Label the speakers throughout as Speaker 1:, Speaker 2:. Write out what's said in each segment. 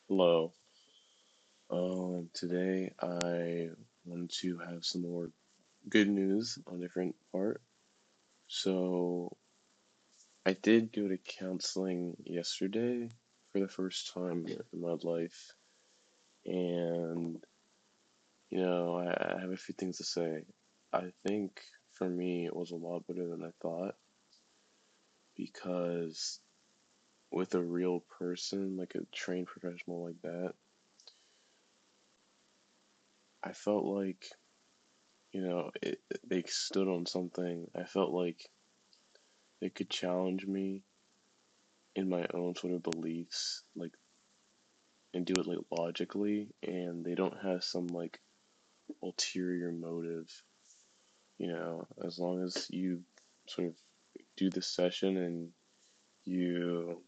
Speaker 1: Hello. Today I want to have some more good news on a different part. So I did go to counseling yesterday for the first time in my life, and I have a few things to say. I think for me it was a lot better than I thought because with a real person, like a trained professional like that, I felt like they stood on something. I felt like they could challenge me in my own sort of beliefs, like, and do it like logically, and they don't have some like ulterior motive. As long as you sort of do the session and you,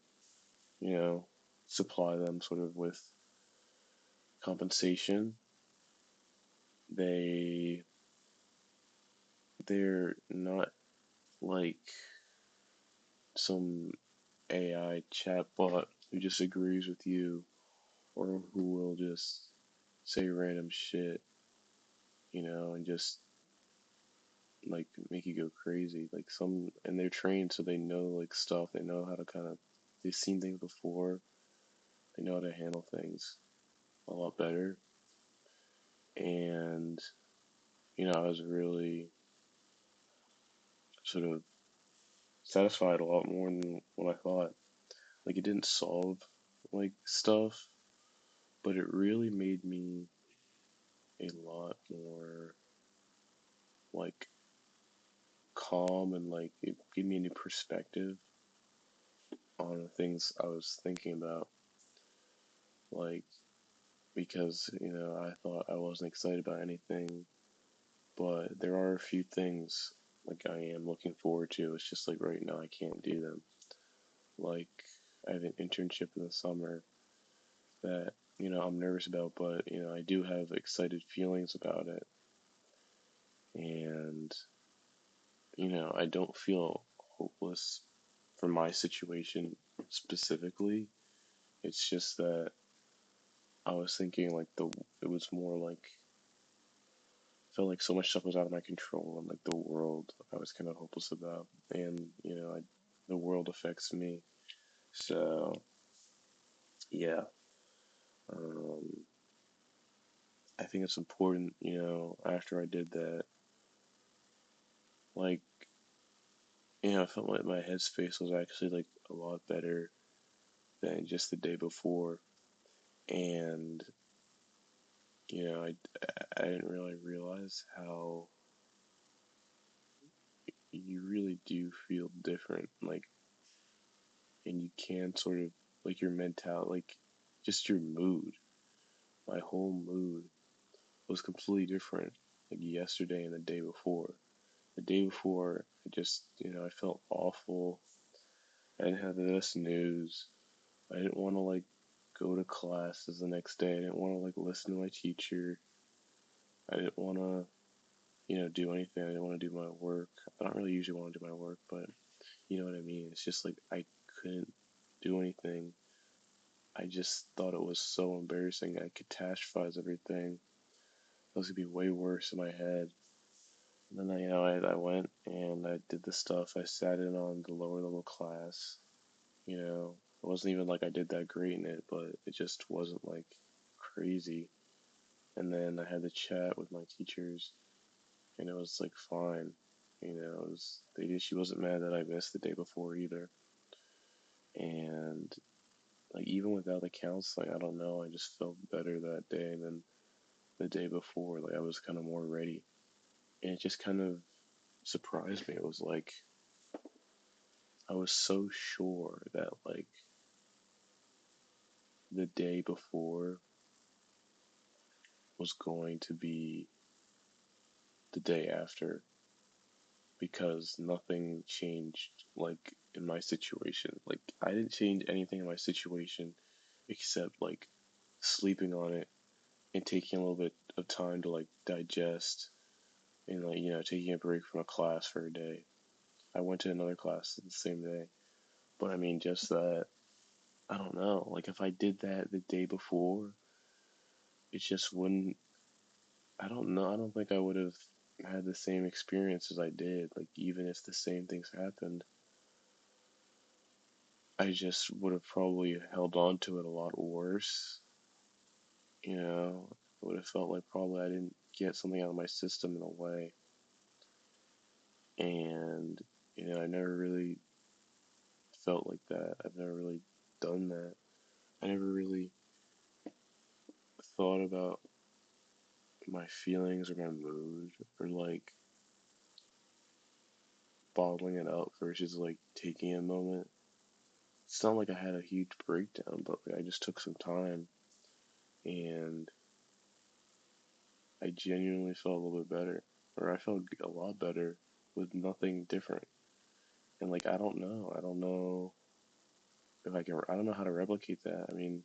Speaker 1: you know, supply them sort of with compensation, they they're not like some AI chatbot who just agrees with you or who will just say random shit, and just like make you go crazy. Like and they're trained so they know like stuff. They know how to they've seen things before. They know how to handle things a lot better. And, I was really sort of satisfied a lot more than what I thought. Like it didn't solve like stuff, but it really made me a lot more like calm and like it gave me a new perspective on the things I was thinking about. Like because I thought I wasn't excited about anything, but there are a few things like I am looking forward to. It's just like right now I can't do them. Like I have an internship in the summer that I'm nervous about, but I do have excited feelings about it, and I don't feel hopeless for my situation specifically. It's just that I was thinking like the it was more like felt like so much stuff was out of my control and like the world I was kind of hopeless about, and the world affects me. So yeah, um, I think it's important. After I did that, like I felt like my headspace was actually like a lot better than just the day before, and I didn't really realize how you really do feel different, like, and you can sort of like your mental, like just your mood. My whole mood was completely different, like yesterday and the day before. The day before, I felt awful. I didn't have the best news. I didn't want to like go to classes the next day. I didn't want to like listen to my teacher. I didn't want to, do anything. I didn't want to do my work. I don't really usually want to do my work, but you know what I mean. It's just like I couldn't do anything. I just thought it was so embarrassing. I catastrophize everything. It was gonna be way worse in my head. And then I went and I did the stuff. I sat in on the lower level class. It wasn't even like I did that great in it, but it just wasn't like crazy. And then I had the chat with my teachers, and it was like fine. She wasn't mad that I missed the day before either. And like even without the counseling, I don't know, I just felt better that day than the day before. Like I was kind of more ready, and it just kind of surprised me. It was like I was so sure that like the day before was going to be the day after because nothing changed like in my situation. Like I didn't change anything in my situation except like sleeping on it and taking a little bit of time to like digest and like taking a break from a class for a day. I went to another class the same day, but I mean just that I don't know. Like if I did that the day before, it just wouldn't. I don't know. I don't think I would have had the same experience as I did. Like even if the same things happened, I just would have probably held on to it a lot worse. You know, it would have felt like probably I didn't get something out of my system in a way, and I never really felt like that. I've never really done that. I never really thought about my feelings or my mood or like bottling it up versus like taking a moment. It's not like I had a huge breakdown, but like, I just took some time and I genuinely felt a little bit better. Or I felt a lot better with nothing different. And like, I don't know. I don't know if I can, I don't know how to replicate that. I mean,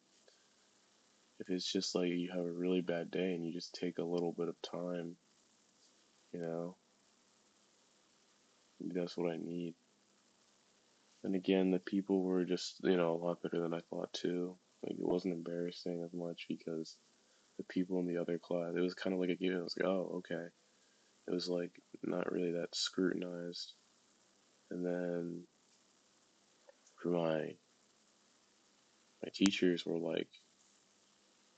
Speaker 1: if it's just like you have a really bad day and you just take a little bit of time, you know, that's what I need. And again, the people were just, a lot better than I thought too. Like, it wasn't embarrassing as much because the people in the other class, it was kind of like a given. It was like, oh, okay. It was like not really that scrutinized. And then for my teachers were like,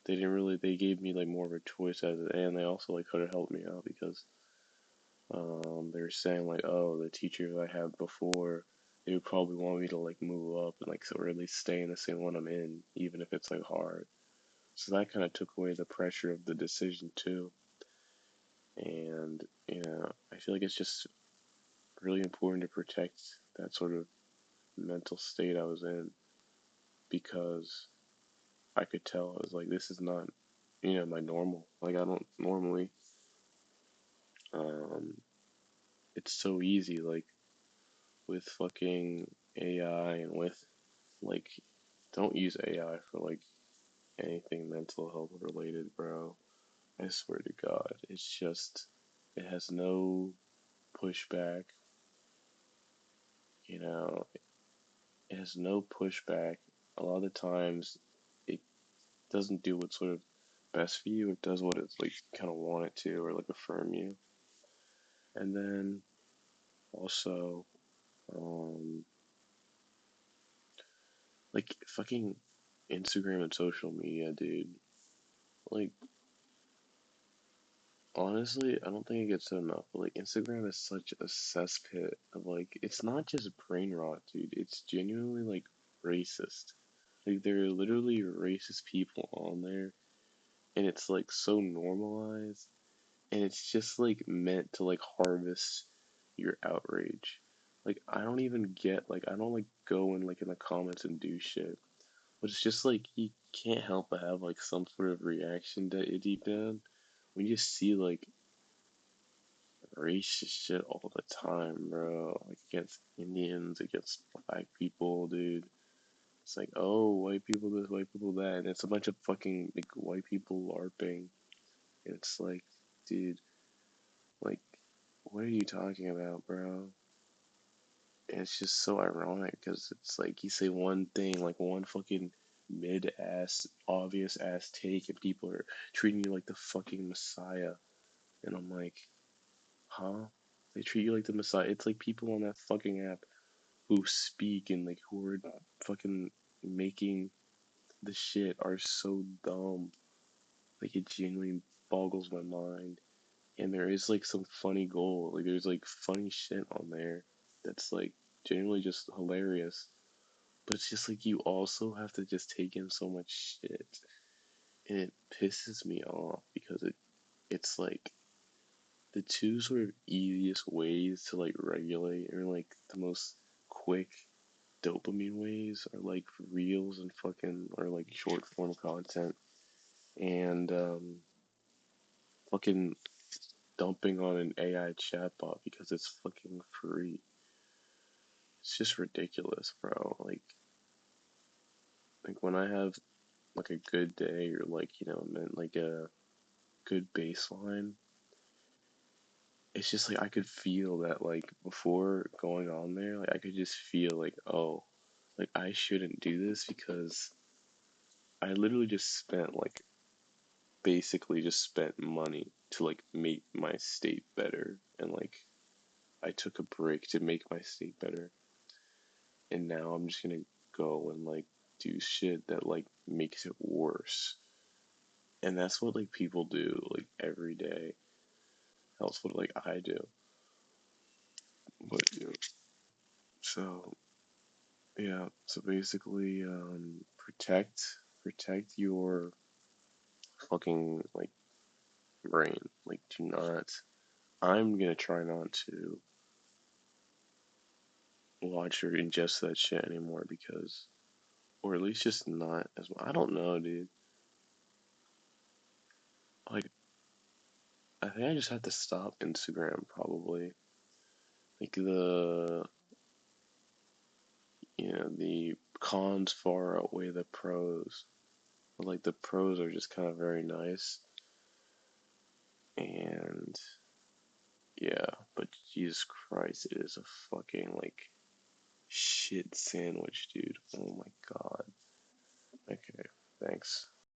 Speaker 1: they didn't really, they gave me like more of a choice as it, and they also like could have helped me out because they were saying like, oh, the teachers I had before, they would probably want me to like move up and like so or at least stay in the same one I'm in, even if it's like hard. So that kind of took away the pressure of the decision too. And I feel like it's just really important to protect that sort of mental state I was in because I could tell I was like, this is not, my normal. Like I don't normally. Um, it's so easy, like with fucking AI and with like, don't use AI for like anything mental health related, bro. I swear to God, it's just it has no pushback. You know, it has no pushback. A lot of the times, it doesn't do what's sort of best for you. It does what it's like kind of want it to, or like affirm you. And then also, um, like fucking Instagram and social media, dude. Like honestly, I don't think it gets enough. But like Instagram is such a cesspit of like it's not just brain rot, dude. It's genuinely like racist. Like there are literally racist people on there, and it's like so normalized, and it's just like meant to like harvest your outrage. Like I don't even get like I don't like go in like in the comments and do shit, but it's just like you can't help but have like some sort of reaction to deep down when you see like racist shit all the time, bro. Like against Indians, against black people, dude. It's like, oh, white people this, white people that, and it's a bunch of fucking like white people LARPing. And it's like, dude, like, what are you talking about, bro? And it's just so ironic because it's like you say one thing, like one fucking mid ass, obvious ass take, and people are treating you like the fucking messiah. And I'm like, huh? They treat you like the messiah. It's like people on that fucking app who speak and like who are fucking making the shit are so dumb. Like it genuinely boggles my mind. And there is like some funny goal. Like there's like funny shit on there that's like genuinely just hilarious. But it's just like you also have to just take in so much shit. And it pisses me off because it's like the two sort of easiest ways to like regulate or like the most quick dopamine ways are like reels and fucking or like short form content and fucking dumping on an AI chatbot because it's fucking free. It's just ridiculous, bro. Like when I have like a good day or like meant like a good baseline, it's just like I could feel that like before going on there, like I could just feel like oh. like I shouldn't do this because I literally just spent like basically just spent money to like make my state better, and like I took a break to make my state better, and now I'm just gonna go and like do shit that like makes it worse. And that's what like people do like every day. That's what like I do. But yeah. So yeah, so basically protect your fucking like brain. Like do not I'm gonna try not to watch or ingest that shit anymore because or at least just not as well. I don't know, dude. Like I think I just have to stop Instagram probably. Like the cons far outweigh the pros. But like the pros are just kind of very nice, and yeah, but Jesus Christ, it is a fucking like shit sandwich, dude. Oh my god. Okay, thanks.